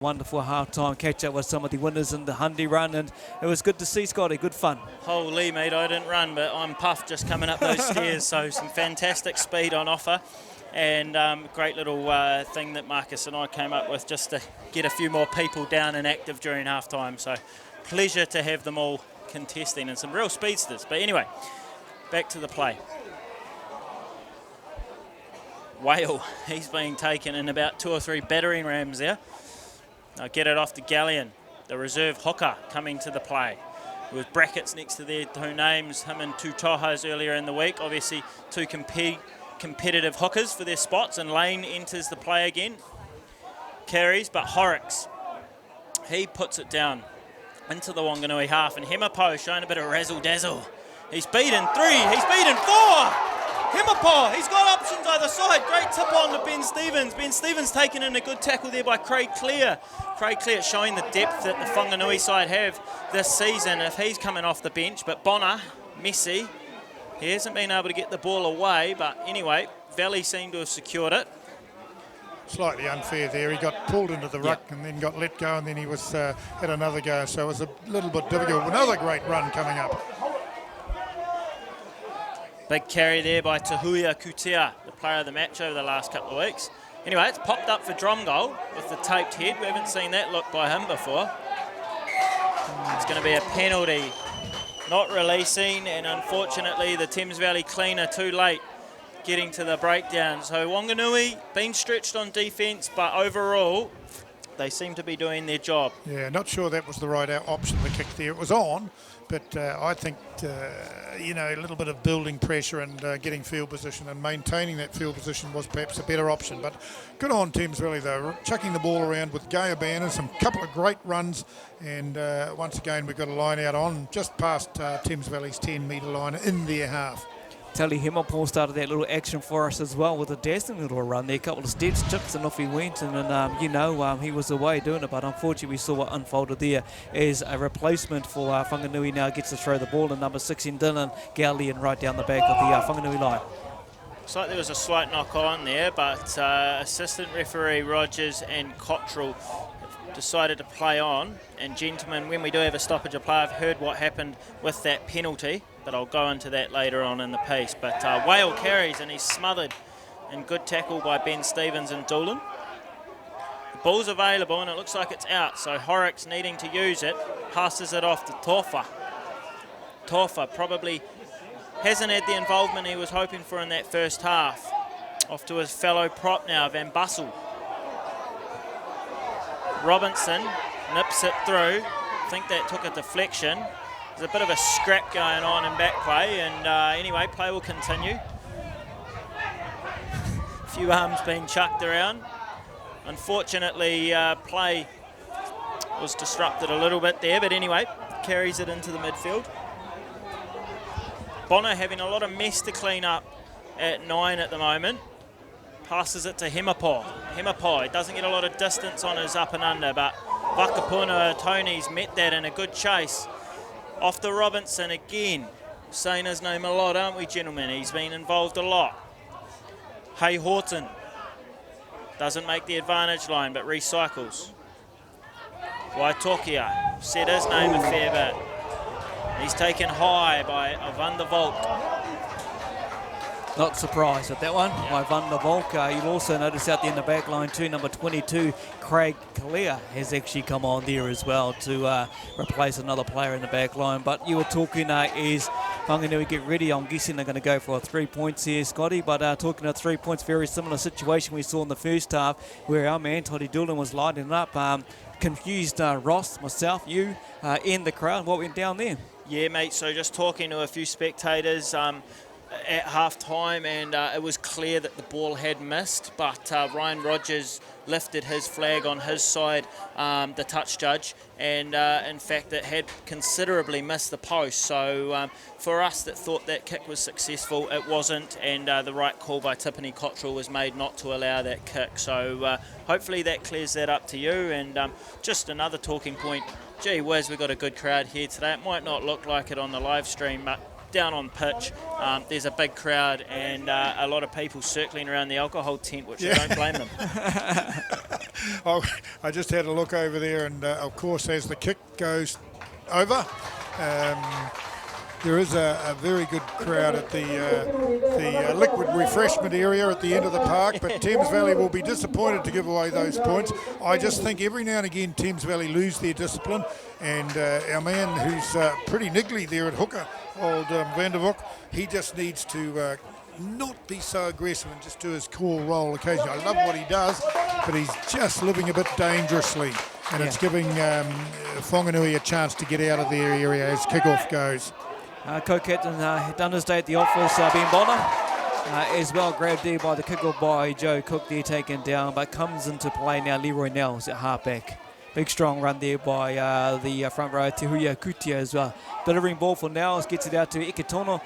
Wonderful half-time catch-up with some of the winners in the Hundy run, and it was good to see, Scotty. Good fun. Holy, mate, I didn't run, but I'm puffed just coming up those stairs, so some fantastic speed on offer, and great little thing that Marcus and I came up with just to get a few more people down and active during half-time, so pleasure to have them all contesting and some real speedsters. But anyway, back to the play. Whale, he's being taken in about 2 or 3 battering rams there. I'll get it off to Galleon, the reserve hooker coming to the play. With brackets next to their 2 names, him and 2 Tohos earlier in the week. Obviously 2 competitive hookers for their spots, and Lane enters the play again. Carries, but Horrocks, he puts it down into the Whanganui half, and Hemapo showing a bit of razzle-dazzle. He's beaten 3, he's beaten 4! Hemapo, he's got options either side. Great tip on to Ben Stevens. Ben Stevens taken in a good tackle there by Craig Clear. Craig Clear showing the depth that the Whanganui side have this season if he's coming off the bench. But Bonner, messy, he hasn't been able to get the ball away. But anyway, Valley seem to have secured it. Slightly unfair there. He got pulled into the ruck and then got let go, and then he was had another go. So it was a little bit difficult. Another great run coming up. Big carry there by Tahuia Kutea, the player of the match over the last couple of weeks. Anyway, it's popped up for Dromgold with the taped head. We haven't seen that look by him before. It's going to be a penalty. Not releasing, and unfortunately the Thames Valley cleaner too late getting to the breakdown. So Whanganui been stretched on defence, but overall they seem to be doing their job. Yeah, not sure that was the right option, the kick there. It was on, but I think, a little bit of building pressure and getting field position and maintaining that field position was perhaps a better option. But good on Thames Valley, though, chucking the ball around with Gaia Banner, some couple of great runs, and once again we've got a line out on just past Thames Valley's 10-metre line in their half. Tally Hemapo started that little action for us as well with a dazzling little run there, a couple of steps, chips, and off he went. And he was away doing it, but unfortunately we saw what unfolded there as a replacement for Whanganui now gets to throw the ball, and number 16 Dylan Galleon right down the back of the Whanganui line. Looks like there was a slight knock on there, but assistant referee Rogers and Cottrell decided to play on. And gentlemen, when we do have a stoppage of play, I've heard what happened with that penalty, but I'll go into that later on in the piece. But Whale carries, and he's smothered, and good tackle by Ben Stevens and Doolan. The ball's available, and it looks like it's out, so Horrocks needing to use it, passes it off to Tofa. Tofa probably hasn't had the involvement he was hoping for in that first half. Off to his fellow prop now, Van Bussel. Robinson nips it through. I think that took a deflection. There's a bit of a scrap going on in back play, and anyway, play will continue. A few arms being chucked around. Unfortunately, play was disrupted a little bit there, but anyway, carries it into the midfield. Bonner having a lot of mess to clean up at 9 at the moment. Passes it to Hemapo. Hemapo, he doesn't get a lot of distance on his up and under, but Wakapuna Tony's met that in a good chase. Off to Robinson again. Saying his name a lot, aren't we, gentlemen? He's been involved a lot. Hay Horton doesn't make the advantage line, but recycles. Waitokia said his name a fair bit. He's taken high by Van der Volk. Not surprised at that one by Van der Volk. You'll also notice out there in the back line too, number 22, Craig Clear has actually come on there as well to replace another player in the back line. But you were talking is Whanganui get ready. I'm guessing they're going to go for 3 points here, Scotty. But talking about 3 points, very similar situation we saw in the first half where our man, Toddy Doolan, was lighting up. Confused Ross, myself, you, in the crowd. What went down there? Yeah, mate, so just talking to a few spectators at half-time, and it was clear that the ball had missed, but Ryan Rogers lifted his flag on his side, the touch judge, and in fact it had considerably missed the post. So for us that thought that kick was successful, it wasn't, and the right call by Tiffany Cottrell was made not to allow that kick. So hopefully that clears that up to you. And just another talking point, gee whiz, we've got a good crowd here today. It might not look like it on the live stream, but down on pitch, there's a big crowd and a lot of people circling around the alcohol tent, which I don't blame them. I just had a look over there, and of course, as the kick goes over, there is a very good crowd at the liquid refreshment area at the end of the park, but Thames Valley will be disappointed to give away those points. I just think every now and again Thames Valley lose their discipline, and our man who's pretty niggly there at hooker, old Van der Voek, he just needs to not be so aggressive and just do his cool roll occasionally. I love what he does, but he's just living a bit dangerously, and it's giving Whanganui a chance to get out of their area as kickoff goes. Co-captain done his day at the office, Ben Bonner, as well grabbed there by the kickoff by Joe Cook there, taken down, but comes into play now. Leroy Nels at halfback. Big strong run there by the front row, Te Huia Kutia as well. Delivering ball for Nels, gets it out to Iketono.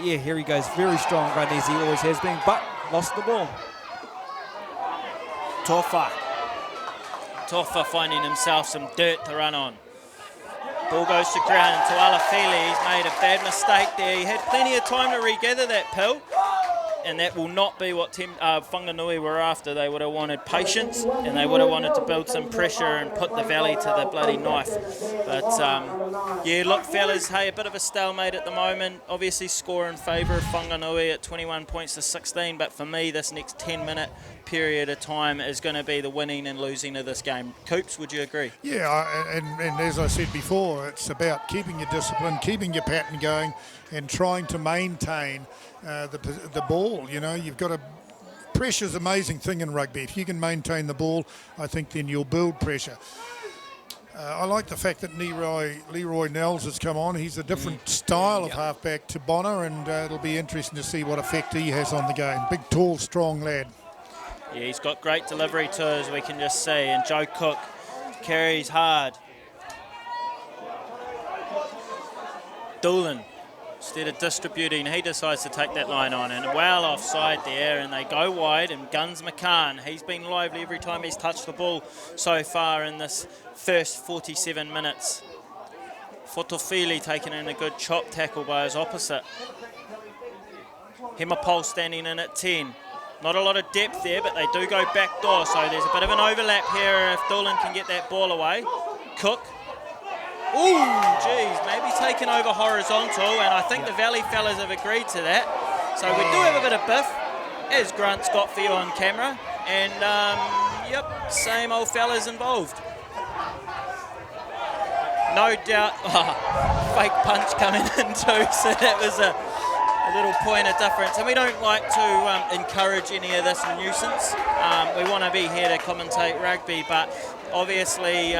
Here he goes, very strong run as he always has been, but lost the ball. Tofa finding himself some dirt to run on. Ball goes to ground to Alafili. He's made a bad mistake there. He had plenty of time to regather that pill, and that will not be what Whanganui were after. They would have wanted patience, and they would have wanted to build some pressure and put the Valley to the bloody knife. But look, fellas, hey, a bit of a stalemate at the moment. Obviously score in favour of Whanganui at 21 points to 16, but for me this next 10-minute period of time is going to be the winning and losing of this game. Coops, would you agree? Yeah, and as I said before, it's about keeping your discipline, keeping your pattern going, and trying to maintain the ball. You know, you've got to. Pressure's an amazing thing in rugby. If you can maintain the ball, I think then you'll build pressure. I like the fact that Leroy Nels has come on. He's a different style of halfback to Bonner, and it'll be interesting to see what effect he has on the game. Big, tall, strong lad. Yeah, he's got great delivery too, as we can just see, and Joe Cook carries hard. Doolan, instead of distributing, he decides to take that line on, and well offside there, and they go wide, and Guns McCann, he's been lively every time he's touched the ball so far in this first 47 minutes. Fotofili taking in a good chop tackle by his opposite. Hemapol standing in at 10. Not a lot of depth there, but they do go back door, so there's a bit of an overlap here if Doolan can get that ball away. Cook. Ooh, geez, maybe taken over horizontal, and I think the Valley fellas have agreed to that. So we do have a bit of biff, as Grant's got for you on camera, and same old fellas involved. No doubt, fake punch coming in too, so that was a little point of difference, and we don't like to encourage any of this nuisance. We want to be here to commentate rugby, but obviously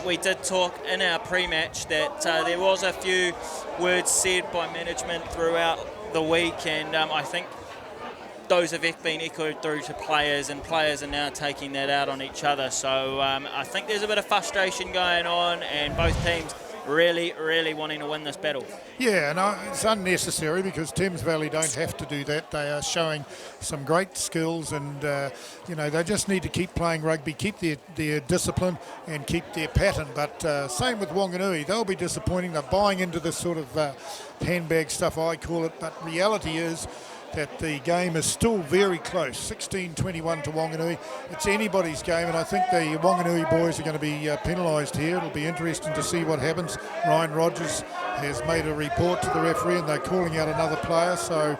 we did talk in our pre-match that there was a few words said by management throughout the week, and I think those have been echoed through to players, and players are now taking that out on each other. So I think there's a bit of frustration going on, and both teams really wanting to win this battle. Yeah, and it's unnecessary because Thames Valley don't have to do that. They are showing some great skills, and they just need to keep playing rugby, keep their discipline, and keep their pattern. But same with Whanganui, they'll be disappointing. They're buying into this sort of handbag stuff, I call it, but reality is that the game is still very close, 16-21 to Whanganui. It's anybody's game, and I think the Whanganui boys are going to be penalised here. It'll be interesting to see what happens. Ryan Rogers has made a report to the referee, and they're calling out another player, so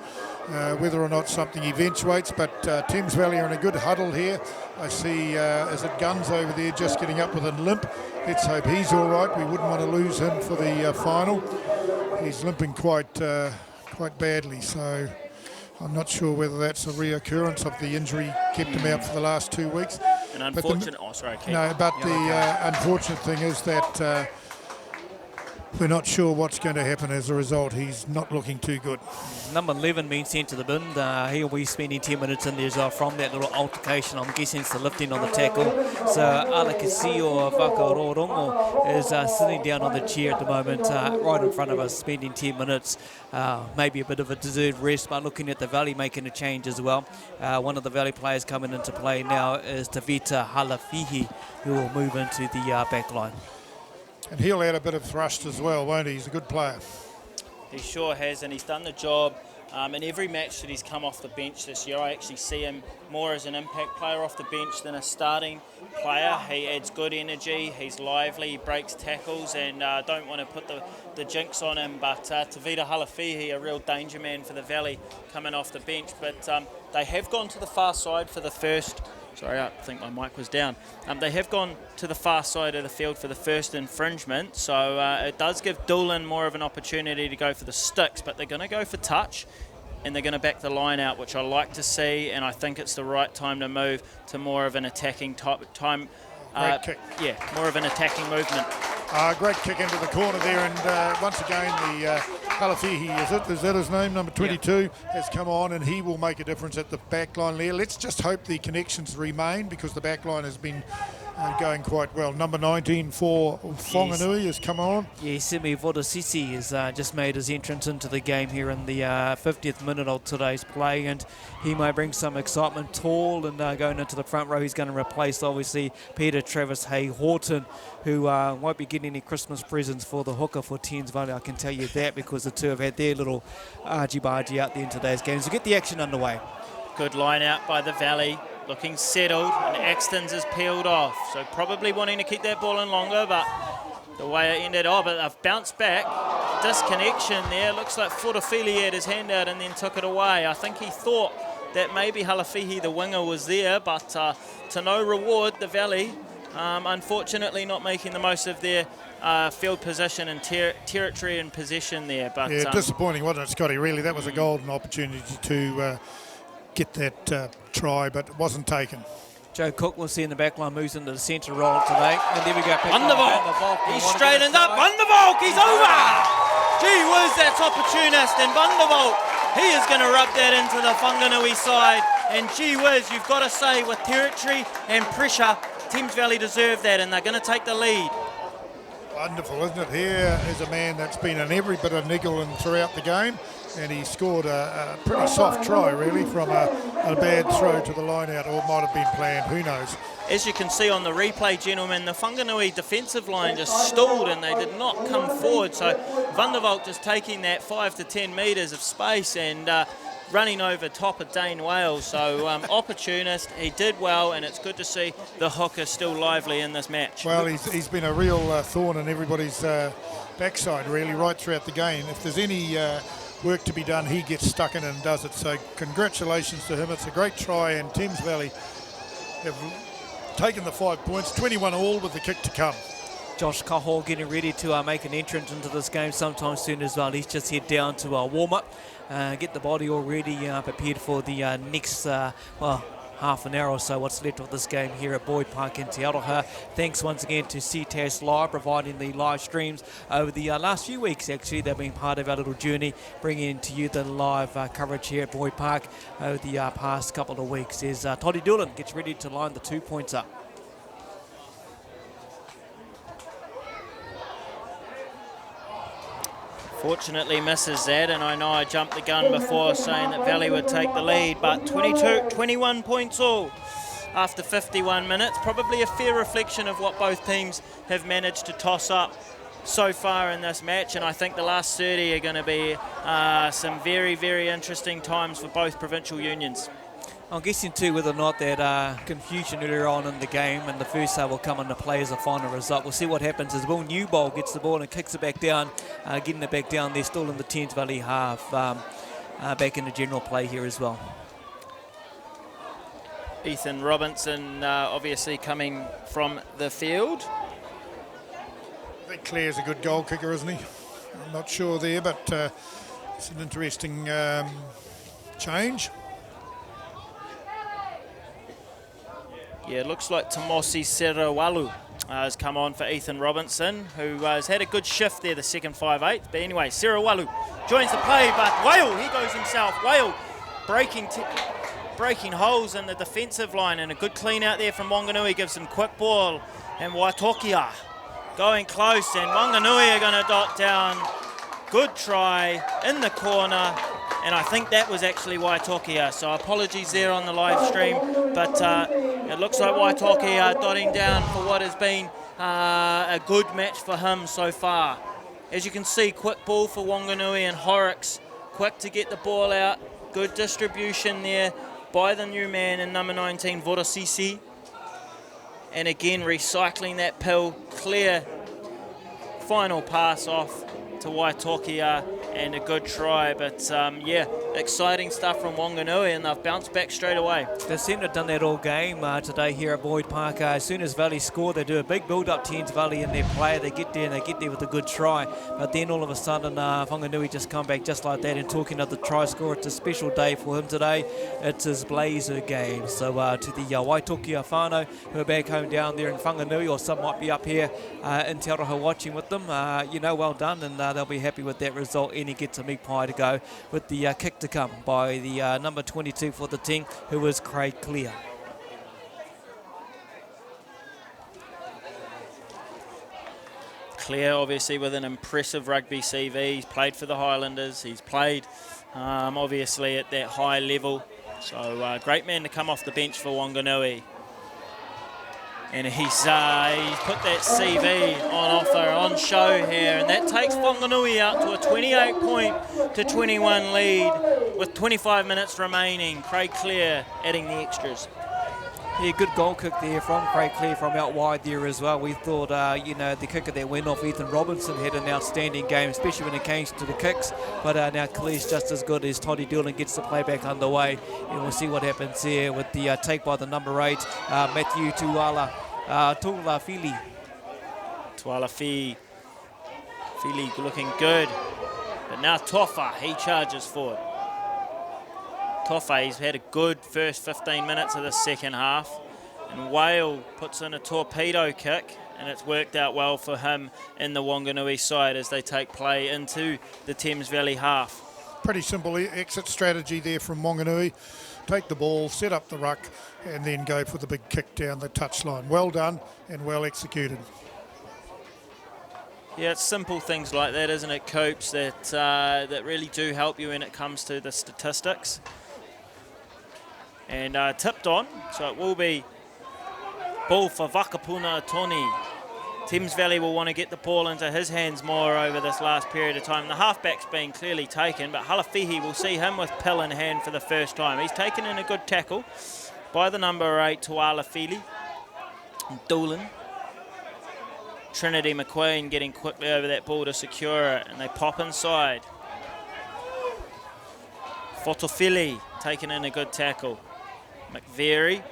whether or not something eventuates. But Thames Valley are in a good huddle here. I see, is it Guns over there just getting up with a limp? Let's hope he's all right. We wouldn't want to lose him for the final. He's limping quite badly, so I'm not sure whether that's a reoccurrence of the injury kept him out for the last 2 weeks. An unfortunate... the unfortunate thing is that we're not sure what's going to happen as a result. He's not looking too good. Number 11 being sent to the bin. He'll be spending 10 minutes in there from that little altercation. I'm guessing it's the lifting on the tackle. So Alakasio Whakarorongo is sitting down on the chair at the moment, right in front of us, spending 10 minutes. Maybe a bit of a deserved rest, but looking at the Valley making a change as well. One of the Valley players coming into play now is Tavita Halafihi, who will move into the back line. And he'll add a bit of thrust as well, won't he? He's a good player. He sure has, and he's done the job. In every match that he's come off the bench this year, I actually see him more as an impact player off the bench than a starting player. He adds good energy, he's lively, he breaks tackles, and I don't want to put the jinx on him, but Tavita Halafihi, a real danger man for the Valley, coming off the bench. But they have gone to the far side for the first... Sorry, I think my mic was down. They have gone to the far side of the field for the first infringement, so it does give Doolan more of an opportunity to go for the sticks, but they're going to go for touch, and they're going to back the line out, which I like to see, and I think it's the right time to move to more of an attacking time. Great kick. Yeah, more of an attacking movement. Great kick into the corner there, and once again the Halafihi, is that his name, number 22, has come on, and he will make a difference at the back line there. Let's just hope the connections remain, because the back line has been going quite well. Number 19 for Whanganui has come on. Yeah, Simi Vodasisi has just made his entrance into the game here in the 50th minute of today's play, and he might bring some excitement. Tall and going into the front row, he's going to replace obviously Peter Travis Hay-Horton, who won't be getting any Christmas presents for the hooker for Thames Valley, I can tell you that, because the two have had their little argy-bargy out there in today's game. So get the action underway. Good line out by the Valley, looking settled, and Axton's is peeled off, so probably wanting to keep that ball in longer, but the way it ended, but they've bounced back. Disconnection there, looks like Furafili had his hand out and then took it away. I think he thought that maybe Halafihi, the winger, was there, but to no reward, the Valley, unfortunately not making the most of their field position and territory and possession there. But yeah, disappointing, wasn't it, Scotty? Really, that was a golden opportunity to get that try, but it wasn't taken. Joe Cook, we'll see in the back line, moves into the centre role today. And there we go. Van der Valk, he's straightened up. Van der Valk, he's over. Gee whiz, that's opportunist. And Van der Valk, he is going to rub that into the Whanganui side. And gee whiz, you've got to say, with territory and pressure, Thames Valley deserve that, and they're going to take the lead. Wonderful, isn't it? Here is a man that's been in every bit of niggle and throughout the game, and he scored a pretty soft try, really, from a bad throw to the line out, or might have been planned, who knows. As you can see on the replay, gentlemen, the Whanganui defensive line just stalled and they did not come forward, so Van der Valk just taking that 5 to 10 metres of space and running over top of Dane Wales. So opportunist, he did well, and it's good to see the hooker still lively in this match. Well, he's been a real thorn in everybody's backside, really, right throughout the game. If there's any work to be done, he gets stuck in and does it. So congratulations to him. It's a great try, and Thames Valley have taken the 5 points, 21 all with the kick to come. Josh Cahall getting ready to make an entrance into this game sometime soon as well. He's just head down to warm up, get the body already prepared for the next, half an hour or so what's left of this game here at Boyd Park in Te Aroha. Thanks once again to Ctas Live, providing the live streams over the last few weeks. Actually, they've been part of our little journey, bringing to you the live coverage here at Boyd Park over the past couple of weeks. As Toddy Doolan gets ready to line the 2 points up. Fortunately misses that, and I know I jumped the gun before saying that Valley would take the lead, but 21 points all after 51 minutes. Probably a fair reflection of what both teams have managed to toss up so far in this match, and I think the last 30 are going to be some very, very interesting times for both provincial unions. I'm guessing too whether or not that confusion earlier on in the game and the first half will come into play as a final result. We'll see what happens as Will Newbold gets the ball and kicks it back down, getting it back down there, still in the Thames Valley half, back into general play here as well. Ethan Robinson obviously coming from the field. I think Claire's a good goal kicker, isn't he? I'm not sure there, but it's an interesting change. Yeah, it looks like Tomosi Serawalu has come on for Ethan Robinson, who has had a good shift there, the second 5/8. But anyway, Serawalu joins the play, but Whale, he goes himself. Whale breaking holes in the defensive line, and a good clean out there from Whanganui gives him quick ball. And Waitokia going close, and Whanganui are going to dot down. Good try in the corner. And I think that was actually Waitokia, so apologies there on the live stream, but it looks like Waitokia dotting down for what has been a good match for him so far. As you can see, quick ball for Whanganui, and Horrocks quick to get the ball out. Good distribution there by the new man in number 19, Vorosisi. And again, recycling that pill, clear final pass off to Waitokia, and a good try. But yeah, exciting stuff from Whanganui, and they've bounced back straight away. They seem to have done that all game today here at Boyd Park. As soon as Valley score, they do a big build-up, Thames Valley in their play. They get there and they get there with a good try. But then all of a sudden, Whanganui just come back just like that. And talking of the try scorer, it's a special day for him today. It's his Blazer game. So to the Waitokia whānau, who are back home down there in Whanganui, or some might be up here in Te Aroha watching with them, well done, and they'll be happy with that result. And he gets a big pie to go with the kick to come by the number 22 for the team, who was Craig Clear. Clear, obviously, with an impressive rugby CV. He's played for the Highlanders. He's played, obviously, at that high level. So, great man to come off the bench for Whanganui. And he's put that CV on offer, on show here, and that takes Whanganui out to a 28-point to 21 lead with 25 minutes remaining. Craig Clear adding the extras. Yeah, good goal kick there from Craig Clear from out wide there as well. We thought, the kicker that went off, Ethan Robinson, had an outstanding game, especially when it came to the kicks. But now Clear's just as good as Toddy Dillon gets the play back underway. And we'll see what happens here with the take by the number 8, Matthew Tuala Fili. Tuala Fili looking good. But now Tofa, he charges forward. Tofa, he's had a good first 15 minutes of the second half, and Whale puts in a torpedo kick, and it's worked out well for him in the Whanganui side as they take play into the Thames Valley half. Pretty simple exit strategy there from Whanganui. Take the ball, set up the ruck, and then go for the big kick down the touchline. Well done and well executed. Yeah, it's simple things like that, isn't it, Coops, that really do help you when it comes to the statistics. And tipped on, so it will be ball for Vakapuna Tony. Thames Valley will want to get the ball into his hands more over this last period of time. The halfback's been clearly taken, but Halafihi will see him with pill in hand for the first time. He's taken in a good tackle by the number 8, Tuala Fili. Doolin. Trinity McQueen getting quickly over that ball to secure it, and they pop inside. Fotofili taking in a good tackle. McVeary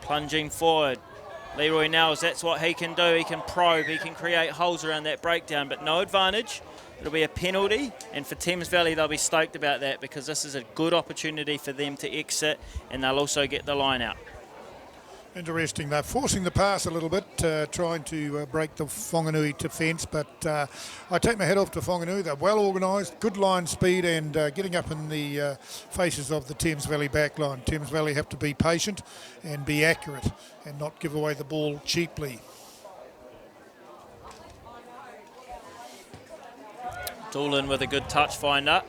plunging forward. Leroy Nels, that's what he can do. He can probe, he can create holes around that breakdown, but no advantage. It'll be a penalty, and for Thames Valley, they'll be stoked about that because this is a good opportunity for them to exit, and they'll also get the line out. Interesting. They're forcing the pass a little bit, trying to break the Whanganui defence, but I take my head off to Whanganui. They're well organised, good line speed, and getting up in the faces of the Thames Valley back line. Thames Valley have to be patient and be accurate and not give away the ball cheaply. Doolin with a good touch finder.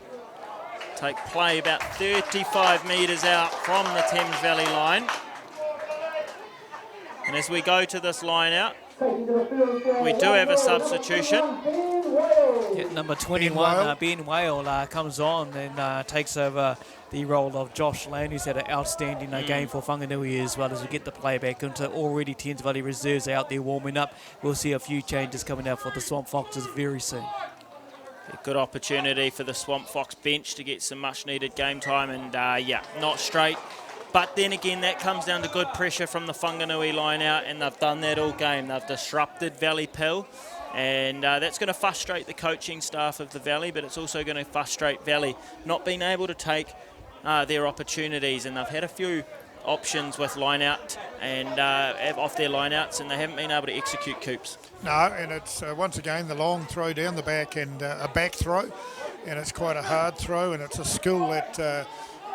Take play about 35 metres out from the Thames Valley line. And as we go to this line out, we do have a substitution. Yeah, number 21, Ben Whale comes on and takes over the role of Josh Lane, who's had an outstanding game for Whanganui as well, as we get the play back into already Thames Valley reserves out there warming up. We'll see a few changes coming out for the Swamp Foxes very soon. A good opportunity for the Swamp Fox bench to get some much needed game time, and not straight. But then again, that comes down to good pressure from the Whanganui line out, and they've done that all game. They've disrupted Valley Pill, and that's going to frustrate the coaching staff of the Valley, but it's also going to frustrate Valley not being able to take their opportunities. And they've had a few options with line out and off their line outs, and they haven't been able to execute Coops. No, and it's once again the long throw down the back and a back throw, and it's quite a hard throw, and it's a skill that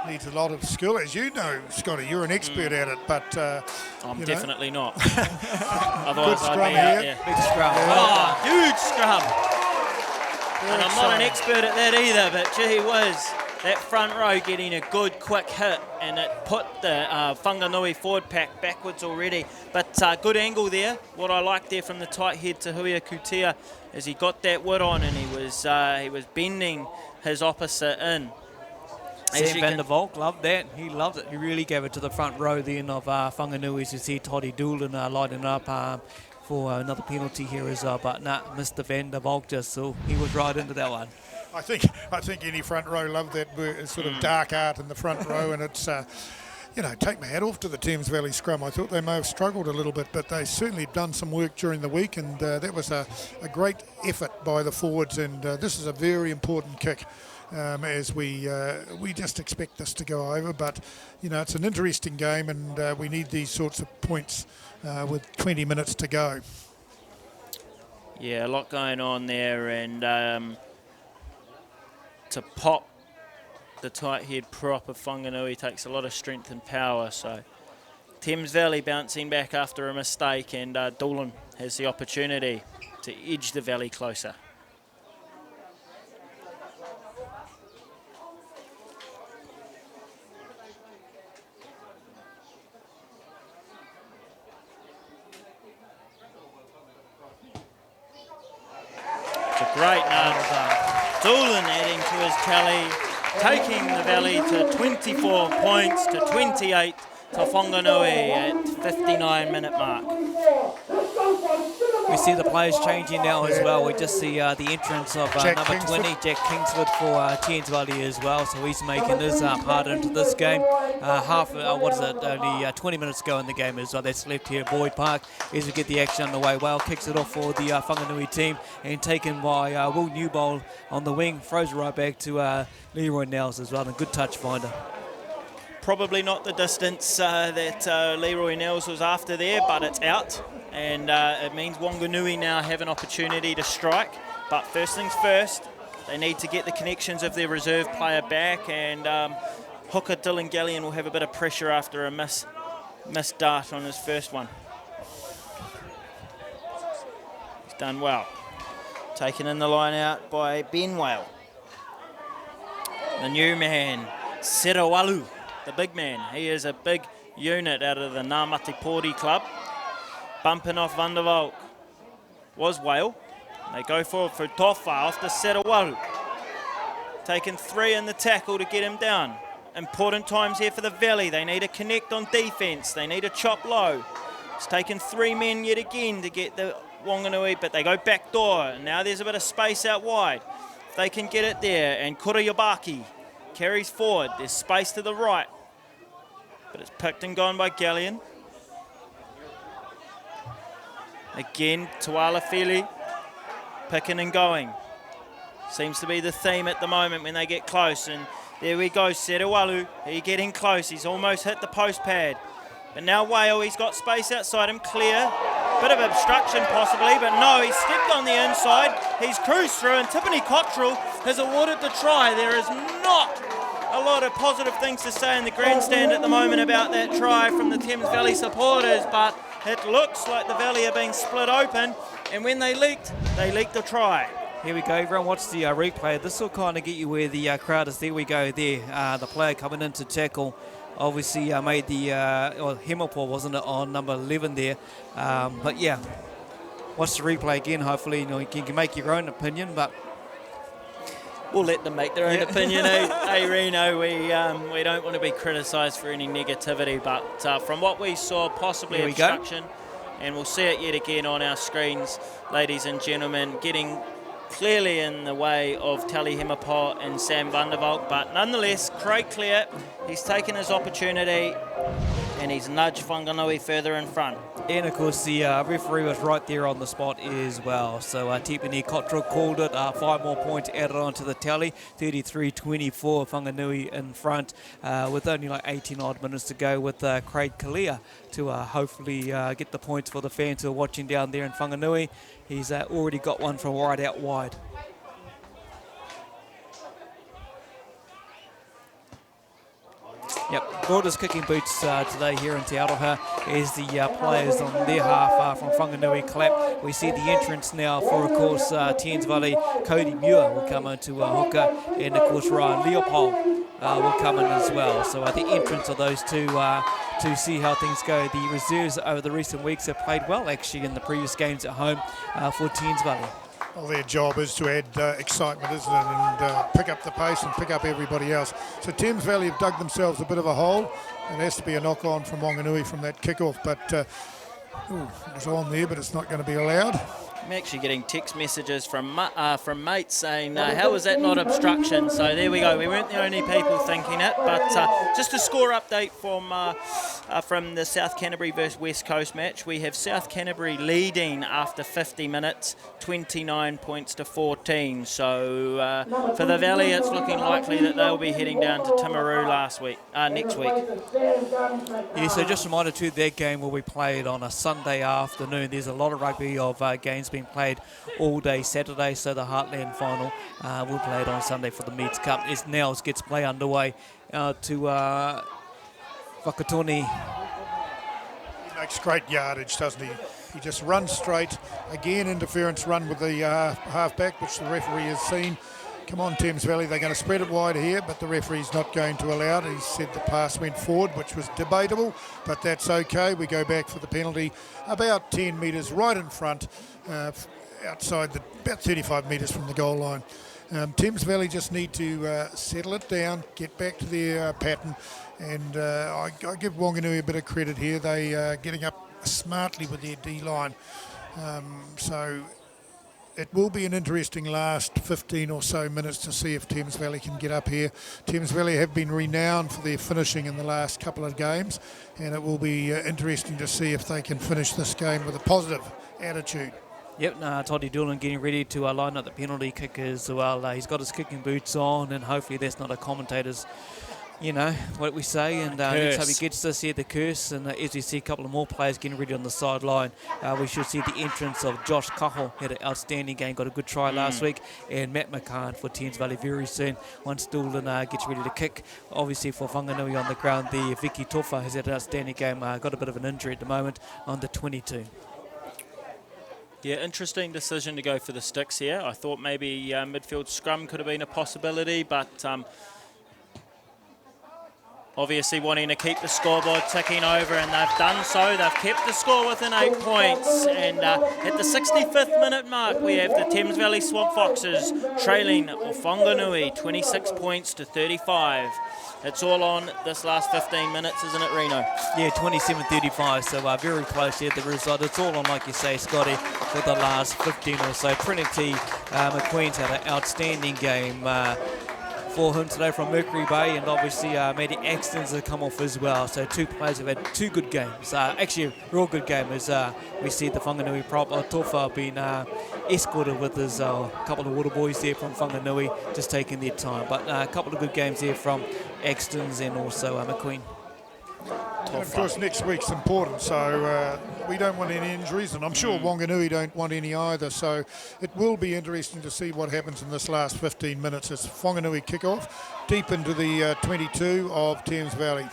needs a lot of skill. As you know, Scotty, you're an expert at it, but I'm definitely not. Otherwise, good I'd scrum be out here. there. Big scrum. Oh, huge scrum. Very And I'm not an exciting. expert at that either, but gee whiz. that front row getting a good quick hit, and it put the Whanganui forward pack backwards already. But good angle there. What I like there from the tight head to Ctas is he got that wood on, and he was bending his opposite in. Sam van der Valk loved that. He loved it. He really gave it to the front row then of Whanganui, as you see Toddy Doolan lighting up for another penalty here as well. But Mr. van der Valk he was right into that one. I think any front row loved that sort of dark art in the front row, and it's, take my hat off to the Thames Valley scrum. I thought they may have struggled a little bit, but they certainly done some work during the week, and that was a great effort by the forwards, and this is a very important kick. As we just expect this to go over, but it's an interesting game, and we need these sorts of points with 20 minutes to go. Yeah, a lot going on there, and to pop the tight head prop of Whanganui takes a lot of strength and power. So Thames Valley bouncing back after a mistake, and Doolan has the opportunity to edge the Valley closer. Great Doolan adding to his tally, taking the Valley to 24 points to 28 to Whanganui at 59-minute mark. We see the players changing now as well. We just see the entrance of number 20, Jack Kingsford, for Thames Valley as well. So he's making his part into this game. Only 20 minutes ago in the game as well. That's left here at Boyd Park as we get the action underway. Whale kicks it off for the Whanganui team, and taken by Will Newbold on the wing. Throws it right back to Leroy Nels as well. And a good touch finder. Probably not the distance that Leroy Nels was after there, but it's out. And it means Whanganui now have an opportunity to strike. But first things first, they need to get the connections of their reserve player back, and hooker Dylan Gallion will have a bit of pressure after a missed dart on his first one. He's done well. Taken in the line out by Ben Whale. The new man, Serawalu, the big man. He is a big unit out of the Ngāmati Pōri club. Bumping off Van der Valk was Whale. They go forward for Tofa off the Serawalu. Taking 3 in the tackle to get him down. Important times here for the Valley. They need to connect on defence. They need to chop low. It's taken 3 men yet again to get the Whanganui, but they go back door. And now there's a bit of space out wide. If they can get it there, and Kurayabaki carries forward. There's space to the right, but it's picked and gone by Gallion. Again, Tuala Fili, picking and going. Seems to be the theme at the moment when they get close. And there we go, Serawalu. He's getting close. He's almost hit the post pad. But now Whale, he's got space outside him, clear. Bit of obstruction possibly, but no, he stepped on the inside. He's cruised through, and Tiffany Cottrell has awarded the try. There is not a lot of positive things to say in the grandstand at the moment about that try from the Thames Valley supporters, but it looks like the Valley are being split open, and when they leaked the try. Here we go, everyone watch the replay. This will kind of get you where the crowd is. There we go there. The player coming in to tackle obviously made the, Hemapor, wasn't it, on number 11 there. But yeah, watch the replay again. Hopefully you can make your own opinion, but we'll let them make their own opinion. Hey, Reno, we don't want to be criticised for any negativity, but from what we saw, possibly obstruction, and we'll see it yet again on our screens, ladies and gentlemen, getting clearly in the way of Tally Hemapot and Sam van der Valk, but nonetheless, Craig Clear, he's taken his opportunity and he's nudged Whanganui further in front. And of course the referee was right there on the spot as well. So Tipene Cottrell called it, 5 more points added on to the tally, 33-24, Whanganui in front with only like 18 odd minutes to go, with Craig Kalia to hopefully get the points for the fans who are watching down there in Whanganui. He's already got one from right out wide. Yep, brought his kicking boots today here in Te Aroha as the players on their half from Whanganui clap. We see the entrance now for, of course, Thames Valley. Cody Muir will come into hooker, and of course Ryan Leopold will come in as well. So the entrance of those two to see how things go. The reserves over the recent weeks have played well actually in the previous games at home for Thames Valley. Well, their job is to add excitement, isn't it, and pick up the pace and pick up everybody else. So Thames Valley have dug themselves a bit of a hole. It has to be a knock-on from Whanganui from that kick-off, but it was on there, but it's not going to be allowed. I'm actually getting text messages from mates saying, how was that not obstruction? So there we go. We weren't the only people thinking it. But just a score update from the South Canterbury versus West Coast match. We have South Canterbury leading after 50 minutes, 29 points to 14. So for the Valley, it's looking likely that they'll be heading down to Timaru next week. Yeah, so just a reminder too, that game will be played on a Sunday afternoon. There's a lot of rugby of games being played all day Saturday, so the Heartland final will play it on Sunday for the Meads Cup. As Nels gets play underway to Whakatone. He makes great yardage, doesn't he? He just runs straight. Again, interference run with the halfback, which the referee has seen. Come on, Thames Valley, they're going to spread it wide here, but the referee's not going to allow it. He said the pass went forward, which was debatable, but that's okay. We go back for the penalty about 10 metres right in front, outside about 35 metres from the goal line. Thames Valley just need to settle it down, get back to their pattern, and I give Whanganui a bit of credit here. They are getting up smartly with their D-line. So it will be an interesting last 15 or so minutes to see if Thames Valley can get up here. Thames Valley have been renowned for their finishing in the last couple of games, and it will be interesting to see if they can finish this game with a positive attitude. Yep, Toddy Doolan getting ready to line up the penalty kick as well. He's got his kicking boots on, and hopefully that's not a commentator's, what we say. And let's hope he gets this here, the curse. And as we see a couple of more players getting ready on the sideline, we should see the entrance of Josh Kaho. Had an outstanding game, got a good try last week. And Matt McCann for Thames Valley very soon. Once Doolan gets ready to kick, obviously for Whanganui on the ground, the Vicky Tofa has had an outstanding game. Got a bit of an injury at the moment on the 22. Yeah, interesting decision to go for the sticks here. I thought maybe midfield scrum could have been a possibility, but obviously wanting to keep the scoreboard ticking over, and they've done so. They've kept the score within 8 points, and at the 65th minute mark, we have the Thames Valley Swamp Foxes trailing Whanganui 26 points to 35. It's all on this last 15 minutes, isn't it, Reno? Yeah, 27-35, so very close here. The result, it's all on, like you say, Scotty, for the last 15 or so. Trinity McQueen's had an outstanding game for him today from Mercury Bay, and obviously Matty Axton's have come off as well. So two players have had two good games. Actually, a real good game as we see the Whanganui prop Tofa being escorted with his couple of water boys there from Whanganui, just taking their time. But a couple of good games there from Axton's and also McQueen. And of course, next week's important, so we don't want any injuries, and I'm sure Whanganui don't want any either. So it will be interesting to see what happens in this last 15 minutes. It's Whanganui kick-off deep into the 22 of Thames Valley.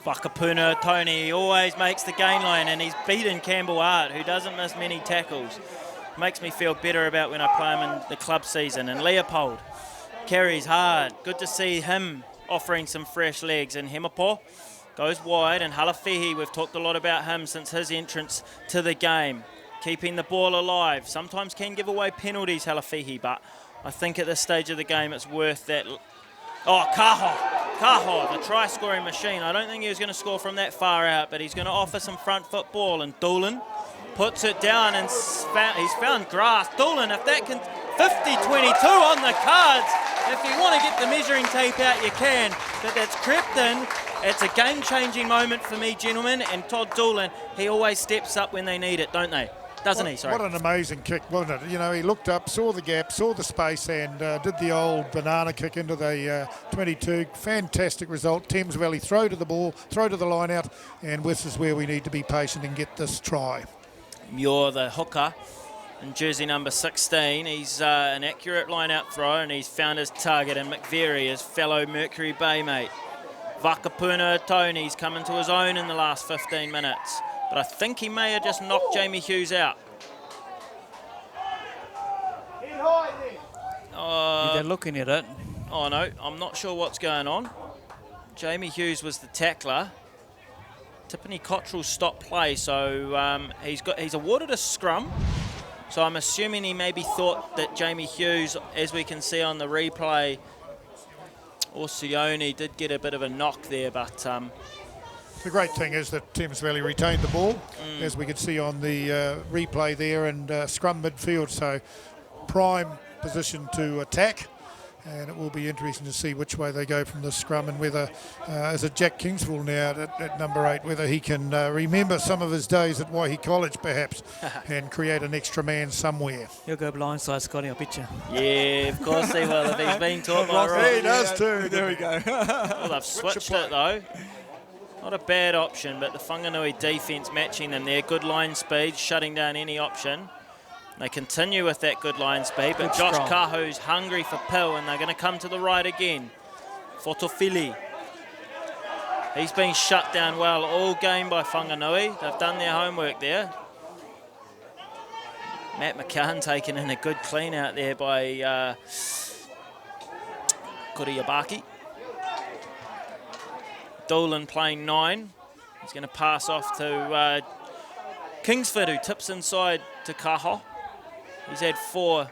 Whakapuna Tony, he always makes the gain line, and he's beaten Campbell Hart, who doesn't miss many tackles. Makes me feel better about when I play him in the club season. And Leopold carries hard. Good to see him offering some fresh legs. And Hemapo goes wide, and Halafehi, we've talked a lot about him since his entrance to the game. Keeping the ball alive. Sometimes can give away penalties, Halafehi, but I think at this stage of the game it's worth that. Oh, Kaho, the try-scoring machine. I don't think he was going to score from that far out, but he's going to offer some front foot ball, and Doolan puts it down, and he's found grass. Doolan, if that can, 50-22 on the cards. If you want to get the measuring tape out, you can, but that's crept in. It's a game-changing moment for me, gentlemen, and Todd Doolan, he always steps up when they need it, don't they? Doesn't he? Sorry. What an amazing kick, wasn't it? You know, he looked up, saw the gap, saw the space, and did the old banana kick into the 22. Fantastic result. Thames Valley throw to the ball, throw to the line out, and this is where we need to be patient and get this try. Muir, the hooker, in jersey number 16. He's an accurate line-out throw, and he's found his target, and McVeary, his fellow Mercury Bay mate. Vakapuna Tony's coming to his own in the last 15 minutes. But I think he may have just knocked Jamie Hughes out. They're looking at it. Oh no, I'm not sure what's going on. Jamie Hughes was the tackler. Tiffany Cottrell stopped play, so he's awarded a scrum. So I'm assuming he maybe thought that Jamie Hughes, as we can see on the replay, or Sione did get a bit of a knock there, but the great thing is that Thames Valley retained the ball, as we could see on the replay there, and scrum midfield, so prime position to attack. And it will be interesting to see which way they go from the scrum, and whether, as a Jack Kingsville now at number 8, whether he can remember some of his days at Waihi College perhaps and create an extra man somewhere. He'll go blindside, Scotty, I bet you. Yeah, of course he will if he's been taught by Ross. He does too. There we go. Well, they've switched it though. Not a bad option, but the Whanganui defence matching them there. Good line speed, shutting down any option. They continue with that good line speed, but Josh Kahu's hungry for pill, and they're going to come to the right again. Fotofili. He's been shut down well all game by Whanganui. They've done their homework there. Matt McCann taking in a good clean out there by Kuriyabaki. Dolan playing 9. He's going to pass off to Kingsford, who tips inside to Kaho. He's had 4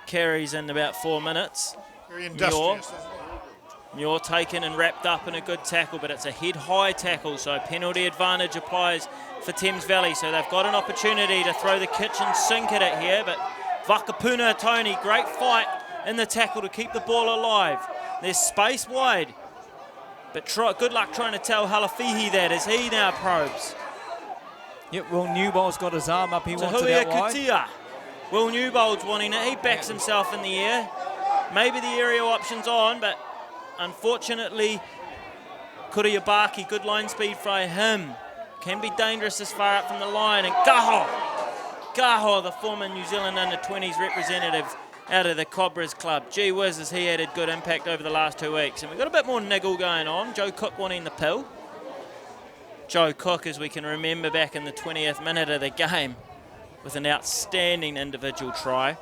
carries in about 4 minutes. Very industrious. Muir taken and wrapped up in a good tackle, but it's a head-high tackle, so penalty advantage applies for Thames Valley. So they've got an opportunity to throw the kitchen sink at it here, but Vakapuna Tony, great fight in the tackle to keep the ball alive. There's space wide, but good luck trying to tell Halafihi that as he now probes. Yep, well, Newbold's got his arm up. He wants it Tahuia out wide. Kutia. Will Newbold's wanting it. He backs himself in the air. Maybe the aerial option's on, but unfortunately, Kuriyabaki, good line speed for him. Can be dangerous this far up from the line. And Gaho, the former New Zealand under-20s representative out of the Cobras club. Gee whiz, has he added good impact over the last 2 weeks. And we've got a bit more niggle going on. Joe Cook wanting the pill. Joe Cook, as we can remember back in the 20th minute of the game, with an outstanding individual try.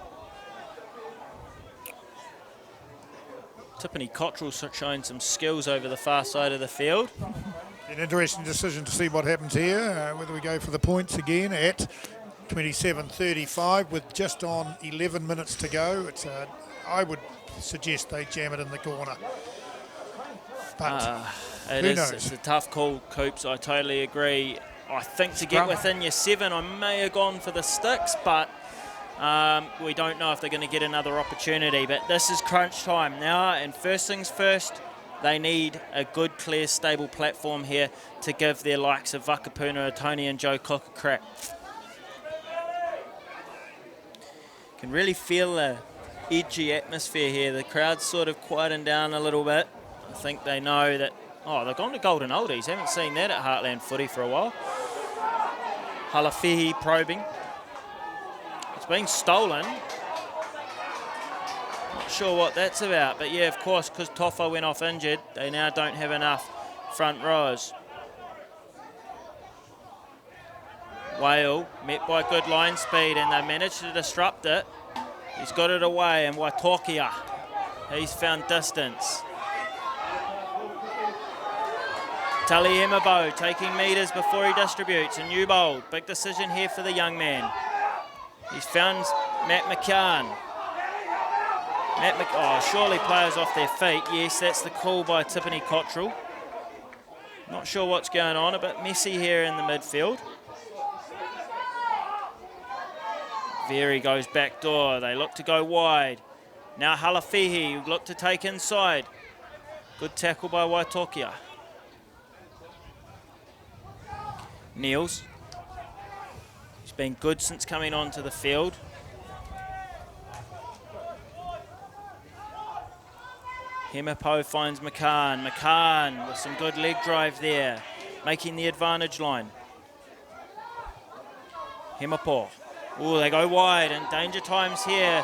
Tiffany Cottrell showing some skills over the far side of the field. An interesting decision to see what happens here, whether we go for the points again at 27:35 with just on 11 minutes to go. I would suggest they jam it in the corner. But who knows? It's a tough call, Coops. I totally agree. I think to get within your 7, I may have gone for the sticks, but we don't know if they're going to get another opportunity. But this is crunch time now, and first things first, they need a good, clear, stable platform here to give their likes of Vakapuna, Tony and Joe Cook a crack. Can really feel the edgy atmosphere here. The crowd's sort of quieting down a little bit. I think they know that. Oh, they've gone to Golden Oldies. Haven't seen that at Heartland Footy for a while. Halafihi probing. It's been stolen. Not sure what that's about, but yeah, of course, because Tofa went off injured, they now don't have enough front rows. Whale met by good line speed, and they managed to disrupt it. He's got it away, and Waitokia, he's found distance. Tully Emabo taking metres before he distributes. A new bowl. Big decision here for the young man. He's found Matt McCann. Surely players off their feet. Yes, that's the call by Tiffany Cottrell. Not sure what's going on. A bit messy here in the midfield. Very goes back door. They look to go wide. Now Halafihi look to take inside. Good tackle by Waitokia. Niels. He's been good since coming onto the field. Hemapo finds McCann. McCann with some good leg drive there, making the advantage line. Hemapo. Oh, they go wide, and danger times here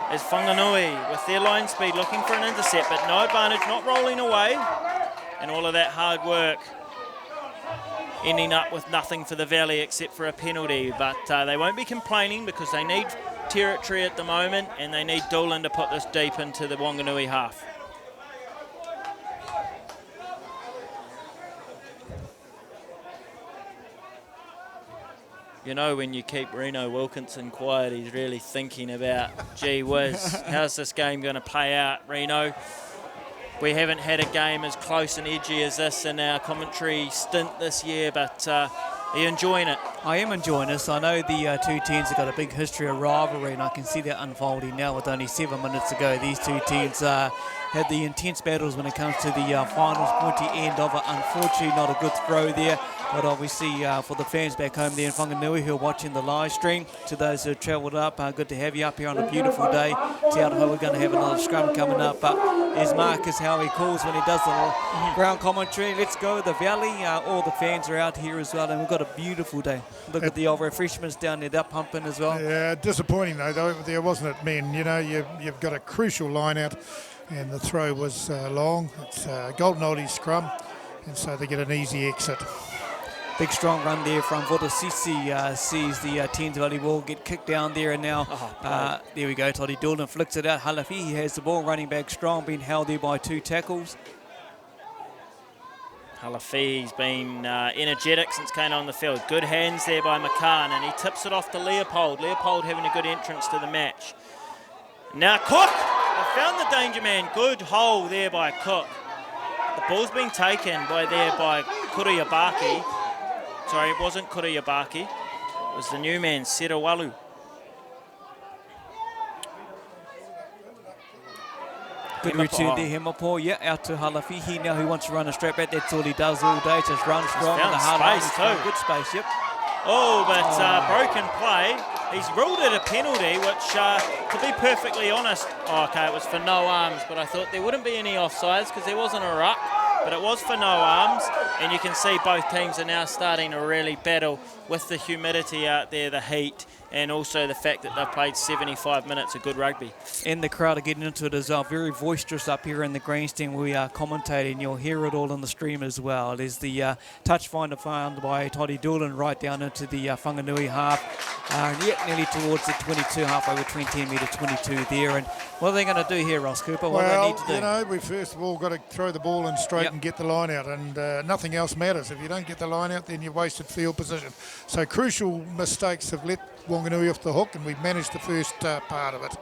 as Whanganui with their line speed looking for an intercept, but no advantage, not rolling away. and all of that hard work ending up with nothing for the Valley except for a penalty. But they won't be complaining because they need territory at the moment, and they need Doolan to put this deep into the Whanganui half. You know, when you keep Reno Wilkinson quiet, he's really thinking about, gee whiz, how's this game going to play out, Reno? We haven't had a game as close and edgy as this in our commentary stint this year, but are you enjoying it? I am enjoying this. I know the two teams have got a big history of rivalry, and I can see that unfolding now with only 7 minutes to go. These two teams had the intense battles when it comes to the finals, pointy end of it. Unfortunately, not a good throw there. But obviously for the fans back home there in Whanganui who are watching the live stream, to those who have travelled up, good to have you up here on a beautiful day. Te Aroha, we're going to have another scrum coming up. But as Marcus, how he calls when he does the ground commentary, let's go the Valley. All the fans are out here as well, and we've got a beautiful day. Look at the old refreshments down there, they're pumping as well. Yeah, disappointing though, there wasn't it, men. You know, you've got a crucial line out, and the throw was long. It's Golden Oldies scrum, and so they get an easy exit. Big strong run there from Vodasisi, sees the Thames Valley ball get kicked down there, and now there we go, Toddy Doolan flicks it out. Halafi has the ball, running back strong, being held there by 2 tackles. Halafi's been energetic since came on the field. Good hands there by McCann, and he tips it off to Leopold. Leopold having a good entrance to the match. Now Cook, they found the danger man. Good hole there by Cook. The ball's been taken by Kuriyabaki. Sorry, it wasn't Kuriyabaki. It was the new man, Serawalu. Good return there, Hemapo. Yeah, out to Halafihi now, who wants to run a straight back. That's all he does all day, just run strong. He's found space too. Good space, yep. Oh, but broken play. He's ruled it a penalty, which, to be perfectly honest, okay, it was for no arms, but I thought there wouldn't be any offsides because there wasn't a ruck. But it was for no arms, and you can see both teams are now starting to really battle with the humidity out there, the heat, and also the fact that they've played 75 minutes of good rugby. And the crowd are getting into it as well. Very boisterous up here in the grandstand. We are commentating. You'll hear it all on the stream as well. There's the touch finder found by Toddy Doolan right down into the Whanganui half. And yet nearly towards the 22, halfway between 10 metre 22 there. And what are they going to do here, Ross Cooper? What do they need to do? You know, we first of all got to throw the ball in straight and get the line out, and nothing else matters. If you don't get the line out, then you've wasted field position. So crucial mistakes have let Whanganui off the hook, and we've managed the first part of it.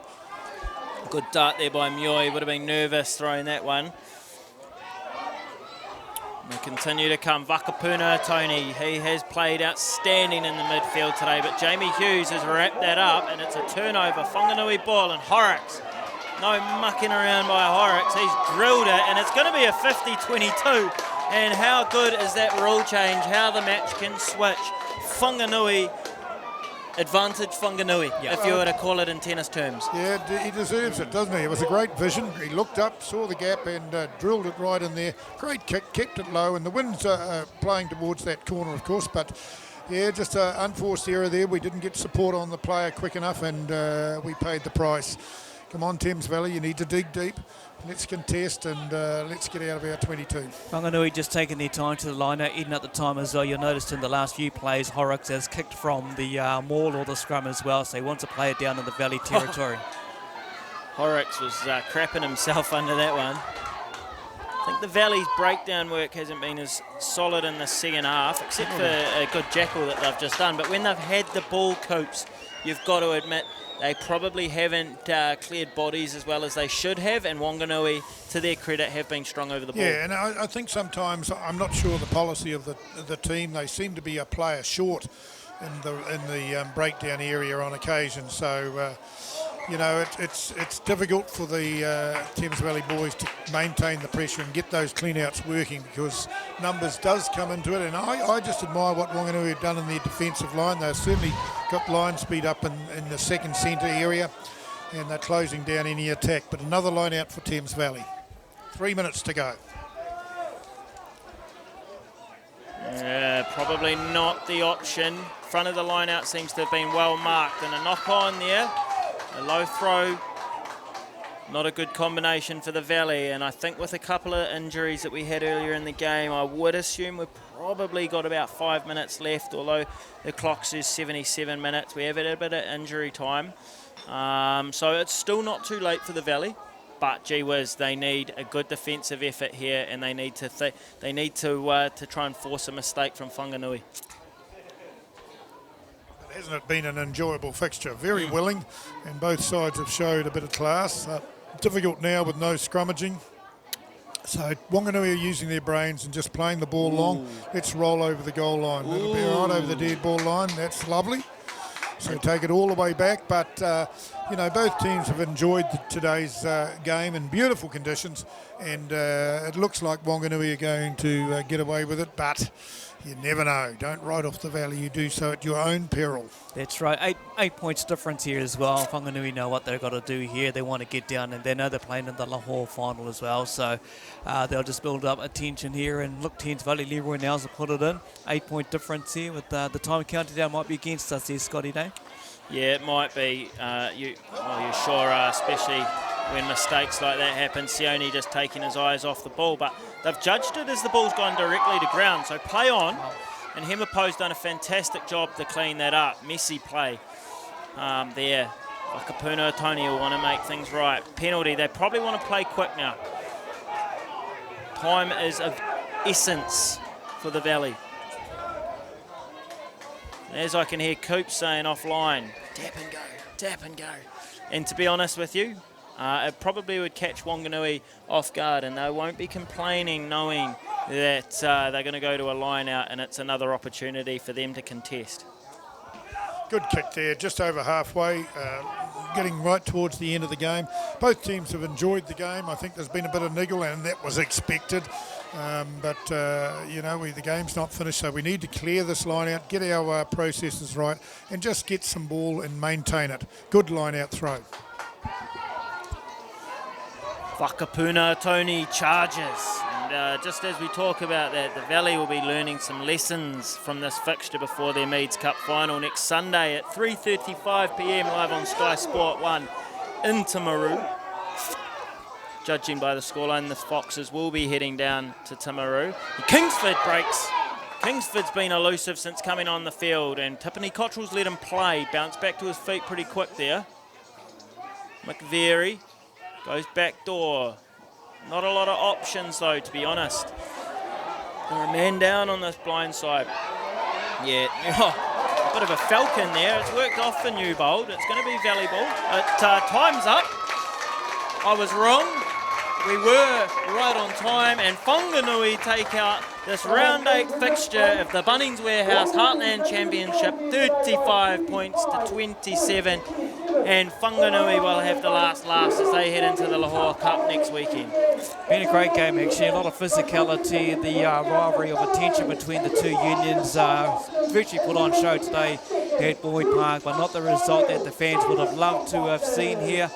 Good dart there by Muir. Would have been nervous throwing that one. They continue to come. Vakapuna, Tony, he has played outstanding in the midfield today, but Jamie Hughes has wrapped that up, and it's a turnover. Whanganui ball, and Horrocks. No mucking around by Horrocks. He's drilled it, and it's going to be a 50-22. And how good is that rule change? How the match can switch. Whanganui, advantage Whanganui, if you were to call it in tennis terms. Yeah, he deserves it, doesn't he? It was a great vision. He looked up, saw the gap, and drilled it right in there. Great kick, kept it low, and the wind's playing towards that corner, of course, but yeah, just an unforced error there. We didn't get support on the player quick enough, and we paid the price. Come on, Thames Valley, you need to dig deep. Let's contest, and let's get out of our 22. Whanganui just taking their time to the line out, eating at the time as well. You'll notice in the last few plays, Horrocks has kicked from the maul or the scrum as well, so he wants to play it down in the Valley territory. Horrocks was crapping himself under that one. I think the Valley's breakdown work hasn't been as solid in the second half, except for a good jackal that they've just done. But when they've had the ball, Coops, you've got to admit they probably haven't cleared bodies as well as they should have, and Whanganui, to their credit, have been strong over the ball. Yeah, and I think sometimes, I'm not sure the policy of the team, they seem to be a player short in the breakdown area on occasion. So, you know, it's difficult for the Thames Valley boys to maintain the pressure and get those clean-outs working, because numbers does come into it. And I just admire what Whanganui have done in their defensive line. They've certainly got line speed up in the second centre area, and they're closing down any attack. But another line out for Thames Valley. 3 minutes to go. Probably not the option. Front of the line out seems to have been well marked, and a knock on there. A low throw Not a good combination for the Valley, and I think with a couple of injuries that we had earlier in the game, I would assume we've probably got about 5 minutes left, although the clock says 77 minutes. We have a bit of injury time. So it's still not too late for the Valley, but gee whiz, they need a good defensive effort here, and they need to try and force a mistake from Whanganui. Hasn't it been an enjoyable fixture? Very willing, and both sides have showed a bit of class. Difficult now with no scrummaging. So Whanganui are using their brains and just playing the ball long. Let's roll over the goal line. It'll be right over the dead ball line. That's lovely. So take it all the way back. But, both teams have enjoyed today's game in beautiful conditions. And it looks like Whanganui are going to get away with it. But you never know. Don't write off the Valley. You do so at your own peril. That's right. Eight points difference here as well. Whanganui know what they've got to do here. They want to get down, and they know they're playing in the Lahore final as well. So they'll just build up attention here. And look, Thames Valley, Leroy Nels will put it in. 8-point difference here with the time counted down might be against us here, Scotty Day. Yeah, it might be. You sure are, especially when mistakes like that happen. Sione just taking his eyes off the ball, but they've judged it as the ball's gone directly to ground. So play on, and Hemapo's done a fantastic job to clean that up. Messy play there. Wakapuna Tony will want to make things right. Penalty, they probably want to play quick now. Time is of essence for the Valley. As I can hear Coop saying offline, tap and go, tap and go. And to be honest with you, it probably would catch Whanganui off guard, and they won't be complaining knowing that they're going to go to a line out and it's another opportunity for them to contest. Good kick there, just over halfway, getting right towards the end of the game. Both teams have enjoyed the game. I think there's been a bit of niggle, and that was expected. The game's not finished, so we need to clear this line out, get our processes right, and just get some ball and maintain it. Good line out throw. Wakapuna Tony charges. And just as we talk about that, the Valley will be learning some lessons from this fixture before their Meads Cup final next Sunday at 3:35 p.m. live on Sky Sport 1 in Timaru. Judging by the scoreline, the Foxes will be heading down to Timaru. Kingsford breaks. Kingsford's been elusive since coming on the field, and Tiffany Cottrell's let him play. Bounced back to his feet pretty quick there. McVeary goes back door. Not a lot of options though, to be honest. They're a man down on this blind side. Yeah, a bit of a falcon there. It's worked off for Newbold. It's going to be Valley ball. Time's up. I was wrong. We were right on time, and Whanganui take out this round 8 fixture of the Bunnings Warehouse Heartland Championship, 35 points to 27, and Whanganui will have the last as they head into the Lahore Cup next weekend. Been a great game actually, a lot of physicality, the rivalry of attention between the two unions virtually put on show today at Boyd Park, but not the result that the fans would have loved to have seen here.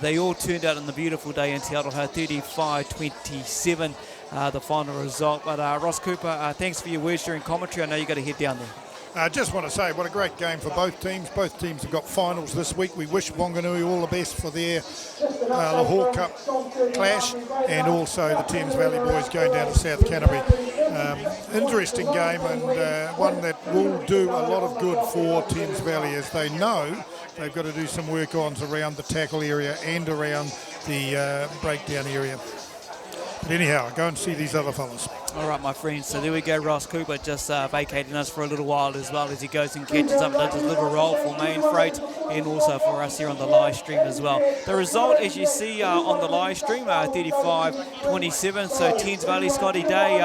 They all turned out on the beautiful day in Te Aroha, 35-27, the final result. But Ross Cooper, thanks for your words during commentary. I know you've got to head down there. I just want to say what a great game for both teams. Both teams have got finals this week. We wish Whanganui all the best for their Lahore Cup clash, and also the Thames Valley boys going down to South Canterbury. Interesting game, and one that will do a lot of good for Thames Valley, as they know they've got to do some work-ons around the tackle area and around the breakdown area. But anyhow, go and see these other fellas. All right, my friends, so there we go. Ross Cooper just vacating us for a little while as well, as he goes and catches up and does his little roll for Main Freight and also for us here on the live stream as well. The result, as you see on the live stream, 35-27. So Thames Valley, Scotty Day,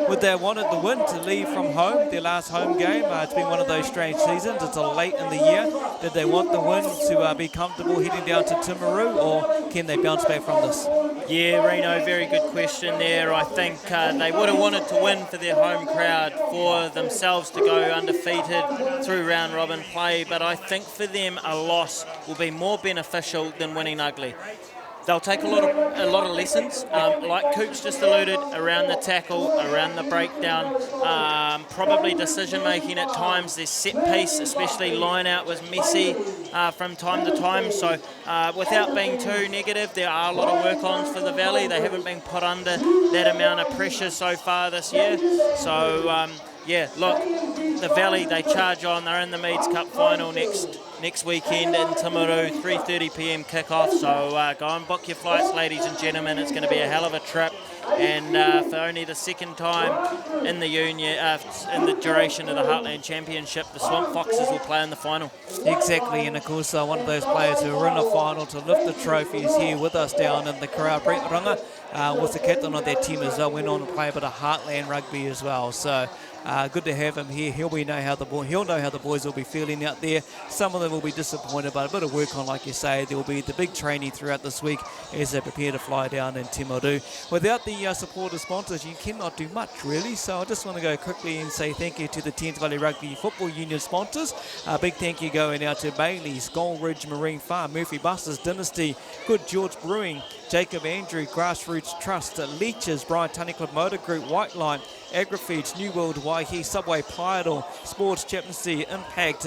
would they have wanted the win to leave from home, their last home game? It's been one of those strange seasons. It's a late in the year. Did they want the win to be comfortable heading down to Timaru, or can they bounce back from this? Yeah, Reno, very good question there. I think they would have wanted to win for their home crowd, for themselves to go undefeated through round robin play, but I think for them a loss will be more beneficial than winning ugly. They'll take a lot of lessons, like Coops just alluded, around the tackle, around the breakdown, probably decision making at times. Their set piece, especially line out, was messy from time to time. So without being too negative, there are a lot of work-ons for the Valley. They haven't been put under that amount of pressure so far this year. So yeah, look, the Valley, they charge on. They're in the Meads Cup final next weekend in Timaru, 3:30 p.m. kickoff. So go and book your flights, ladies and gentlemen. It's going to be a hell of a trip. And for only the second time in the union, in the duration of the Heartland Championship, the Swamp Foxes will play in the final. Exactly, and of course one of those players who were in the final to lift the trophy is here with us down in the crowd. Brent Runga was the captain of that team as well, went on to play a bit of Heartland rugby as well. So good to have him here. He'll know how the boys will be feeling out there. Some of them will be disappointed, but a bit of work on, like you say. There will be the big training throughout this week as they prepare to fly down in Timaru. Without the supporter sponsors, you cannot do much really. So I just want to go quickly and say thank you to the Thames Valley Rugby Football Union sponsors. A big thank you going out to Bailey's, Gold Ridge Marine Farm, Murphy Busters, Dynasty, Good George Brewing, Jacob Andrew, Grassroots Trust, Leeches, Brian Tunnicliffe Motor Group, White Line, AgriFeeds, New World Waihi, Subway, Pyador, Sports Chaplaincy, Impact,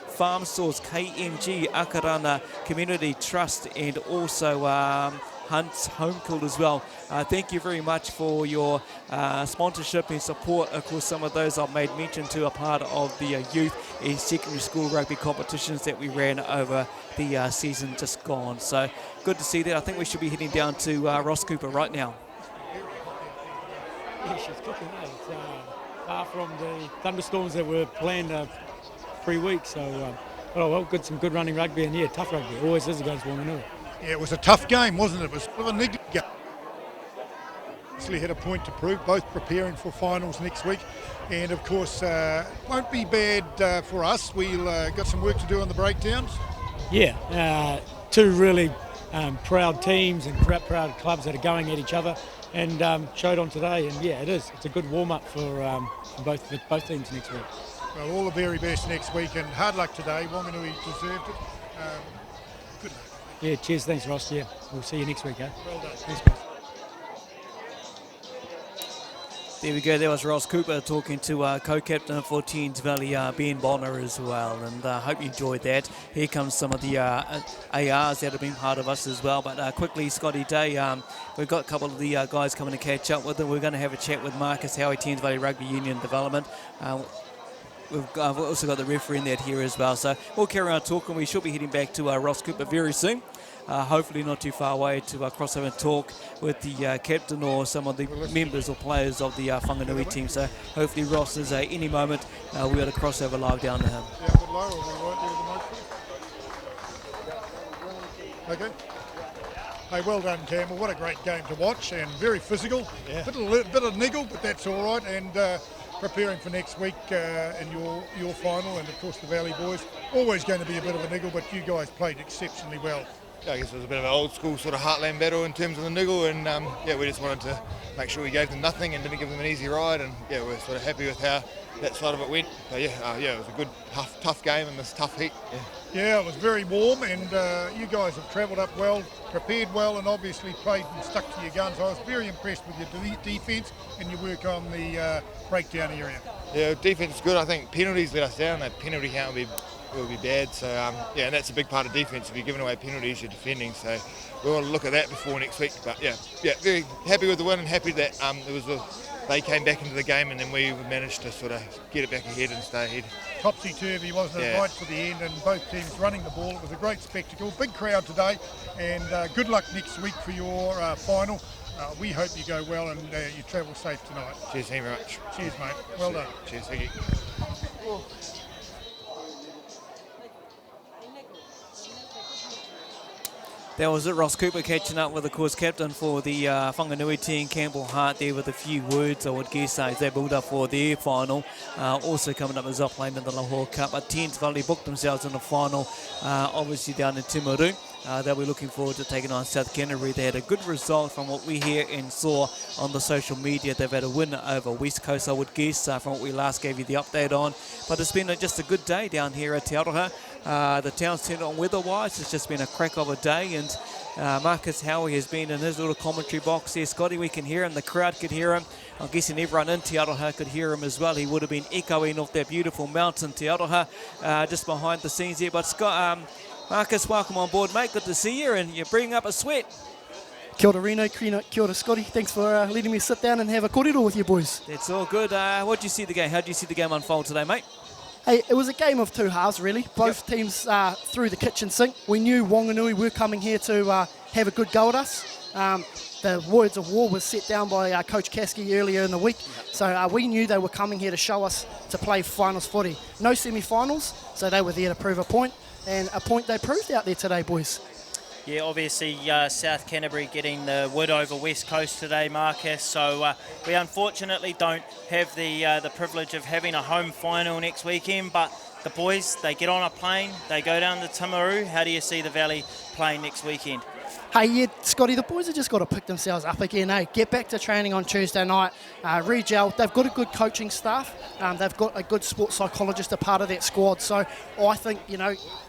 Farm Source, KMG, Akarana Community Trust, and also Hunt's Home Cool as well. Thank you very much for your sponsorship and support. Of course, some of those I've made mention to are part of the youth and secondary school rugby competitions that we ran over the season just gone. So good to see that. I think we should be heading down to Ross Cooper right now. Yeah, she's cooking, eh? It's far from the thunderstorms that were planned 3 weeks. So, some good running rugby, and yeah, tough rugby. It always is against Whanganui. Yeah, it was a tough game, wasn't it? It was sort of a niggly game. Actually had a point to prove, both preparing for finals next week. And of course, won't be bad for us. We'll got some work to do on the breakdowns. Yeah, two really proud teams and proud clubs that are going at each other, and showed on today. And yeah, it's a good warm-up for both teams next week. Well, all the very best next week, and hard luck today. Whanganui deserved it. Good luck. Yeah, cheers. Thanks, Ross. Yeah, we'll see you next week, eh? Well done. Thanks, guys. There we go. There was Ross Cooper talking to co-captain for Thames Valley, Ben Bonner as well. And I hope you enjoyed that. Here comes some of the ARs that have been part of us as well. But quickly, Scotty Day, we've got a couple of the guys coming to catch up with them. We're going to have a chat with Marcus Howie, Thames Valley Rugby Union Development. We've also got the referee in that here as well. So we'll carry on talking. We should be heading back to Ross Cooper very soon. Hopefully not too far away to cross over and talk with the captain or some of the members or players of the Whanganui team. So hopefully Ross is any moment we'll be able to cross over live down to him. Yeah, a bit lower, we're right there with the microphone. Okay. Hey, well done, Campbell. What a great game to watch, and very physical. Yeah. Bit of niggle, but that's all right. And preparing for next week in your final, and of course the Valley boys. Always going to be a bit of a niggle, but you guys played exceptionally well. Yeah, I guess it was a bit of an old school sort of heartland battle in terms of the niggle, and we just wanted to make sure we gave them nothing and didn't give them an easy ride, and yeah, we're sort of happy with how that side of it went. But it was a good tough game in this tough heat. Yeah, it was very warm, and you guys have travelled up well, prepared well, and obviously played and stuck to your guns. I was very impressed with your defence and your work on the breakdown area. Yeah, defence is good. I think penalties let us down. That penalty count will be bad. So and that's a big part of defence. If you're giving away penalties, you're defending. So we want to look at that before next week. But yeah, very happy with the win and happy that they came back into the game, and then we managed to sort of get it back ahead and stay ahead. Topsy-turvy, wasn't it, right to the end, and both teams running the ball. It was a great spectacle. Big crowd today, and good luck next week for your final. We hope you go well and you travel safe tonight. Cheers, thank you very much. Cheers, mate. Well done. Cheers, thank you. That was it, Ross Cooper catching up with the course captain for the Whanganui team, Campbell Hart, there with a few words, I would guess, as they build up for their final. Also coming up as well playing in the Lahore Cup. But Thames Valley booked themselves in the final, obviously down in Timaru. they'll be looking forward to taking on South Canterbury. They had a good result from what we hear and saw on the social media. They've had a win over West Coast, I would guess, from what we last gave you the update on. But it's been just a good day down here at Te Aroha. The town's turned on weather-wise. It's just been a crack of a day, and Marcus Howie has been in his little commentary box there. Scotty, we can hear him. The crowd could hear him. I'm guessing everyone in Te Aroha could hear him as well. He would have been echoing off that beautiful mountain, Te Aroha, just behind the scenes here. But Scott, Marcus, welcome on board, mate. Good to see you, and you're bringing up a sweat. Kia ora Reno, kia ora Scotty. Thanks for letting me sit down and have a kōrero with you boys. That's all good. What did you see the game? How did you see the game unfold today, mate? Hey, it was a game of two halves, really. Both teams through the kitchen sink. We knew Whanganui were coming here to have a good go at us. The words of war was set down by Coach Kasky earlier in the week. So we knew they were coming here to show us to play finals footy. No semi-finals, so they were there to prove a point. And a point they proved out there today, boys. Yeah, obviously South Canterbury getting the win over West Coast today, Marcus. So we unfortunately don't have the privilege of having a home final next weekend. But the boys, they get on a plane, they go down to Timaru. How do you see the Valley playing next weekend? Hey, yeah, Scotty, the boys have just got to pick themselves up again, eh? Get back to training on Tuesday night, re-gel. They've got a good coaching staff. They've got a good sports psychologist a part of that squad. So I think,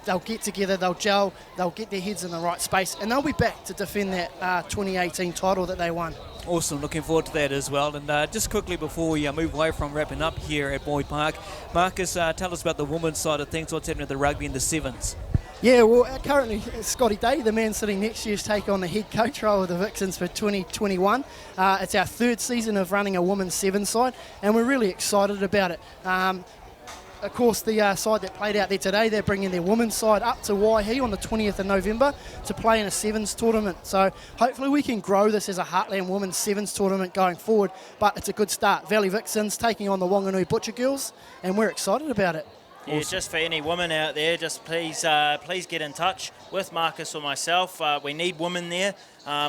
they'll get together, they'll gel, they'll get their heads in the right space, and they'll be back to defend that 2018 title that they won. Awesome, looking forward to that as well. And just quickly before we move away from wrapping up here at Boyd Park, Marcus, tell us about the women's side of things. What's happening with the rugby in the sevens? Yeah, well, currently Scotty Day, the man sitting next to you, is taking on the head coach role of the Vixens for 2021. It's our third season of running a women's seven side, and we're really excited about it. Of course, the side that played out there today, they're bringing their women's side up to Waihi on the 20th of November to play in a sevens tournament. So hopefully we can grow this as a Heartland Women's Sevens tournament going forward. But it's a good start. Valley Vixens taking on the Whanganui Butcher Girls, and we're excited about it. Yeah, Awesome. Just for any women out there, just please get in touch with Marcus or myself. We need women there.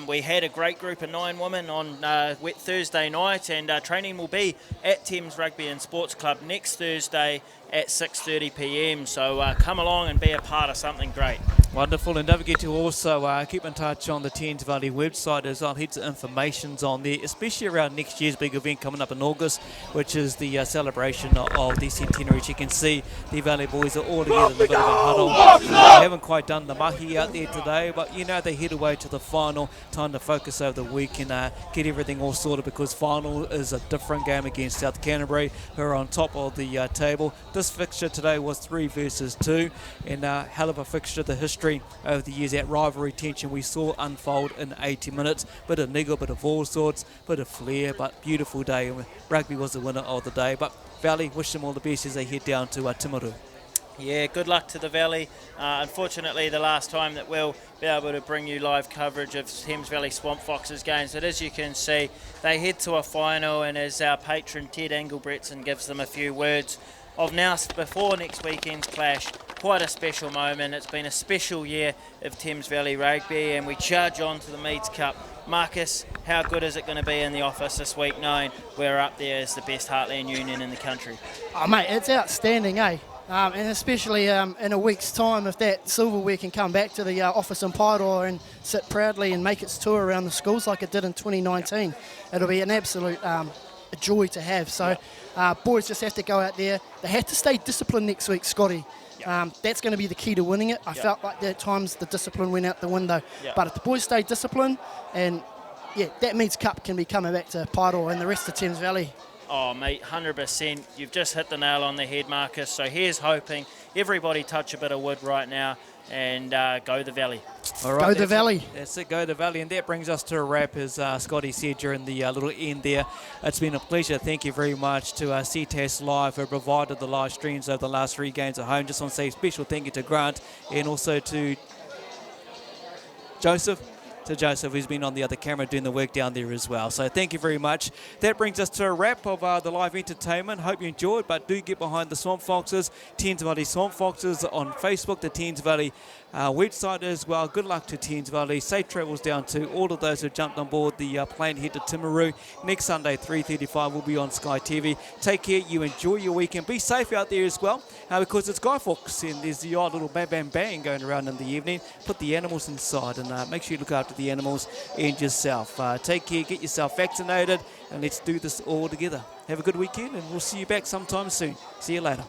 We had a great group of 9 women on Thursday night, and training will be at Thames Rugby and Sports Club next Thursday at 6:30 p.m. So come along and be a part of something great. Wonderful, and don't forget to also keep in touch on the Thames Valley website as well. Heaps of information's on there, especially around next year's big event coming up in August, which is the celebration of the centenary. As you can see, the Valley boys are all together in a bit of a huddle. They haven't quite done the mahi out there today, but they head away to the final. Time to focus over the week and get everything all sorted, because final is a different game against South Canterbury, who are on top of the table. This fixture today was 3 versus 2, and hell of a fixture. The history over the years, that rivalry tension we saw unfold in 80 minutes. Bit of niggle, bit of all sorts, bit of flair, but beautiful day. Rugby was the winner of the day. But Valley, wish them all the best as they head down to Timaru. Yeah, good luck to the Valley. Unfortunately, the last time that we'll be able to bring you live coverage of Thames Valley Swamp Foxes games. But as you can see, they head to a final, and as our patron Ted Engelbretson gives them a few words of now before next weekend's clash, quite a special moment. It's been a special year of Thames Valley Rugby, and we charge on to the Meads Cup. Marcus, how good is it going to be in the office this week, knowing we're up there as the best Heartland Union in the country? Oh, mate, it's outstanding, eh? And especially in a week's time, if that silverware can come back to the office in Paeroa and sit proudly and make its tour around the schools like it did in 2019, it'll be an absolute a joy to have. So boys just have to go out there. They have to stay disciplined next week, Scotty. That's going to be the key to winning it. I felt like at times the discipline went out the window. But if the boys stay disciplined, and that Meads Cup can be coming back to Paeroa and the rest of Thames Valley. Oh, mate, 100%. You've just hit the nail on the head, Marcus. So here's hoping everybody touch a bit of wood right now and go the Valley. All right, go the Valley. That's it, go the Valley. And that brings us to a wrap, as Scotty said during the little end there. It's been a pleasure. Thank you very much to Ctas Live, who provided the live streams over the last 3 games at home. Just want to say a special thank you to Grant and also to Joseph. to Joseph, who's been on the other camera doing the work down there as well. So thank you very much. That brings us to a wrap of the live entertainment. Hope you enjoyed, but do get behind the Swamp Foxes, Thames Valley Swamp Foxes on Facebook, the Thames Valley website as well. Good luck to Thames Valley. Safe travels down to all of those who jumped on board the plane head to Timaru. Next Sunday, 3:35, will be on Sky TV. Take care. You enjoy your weekend. Be safe out there as well, because it's Guy Fawkes and there's the odd little bang, bang, bang going around in the evening. Put the animals inside and make sure you look after the animals and yourself. Take care. Get yourself vaccinated and let's do this all together. Have a good weekend and we'll see you back sometime soon. See you later.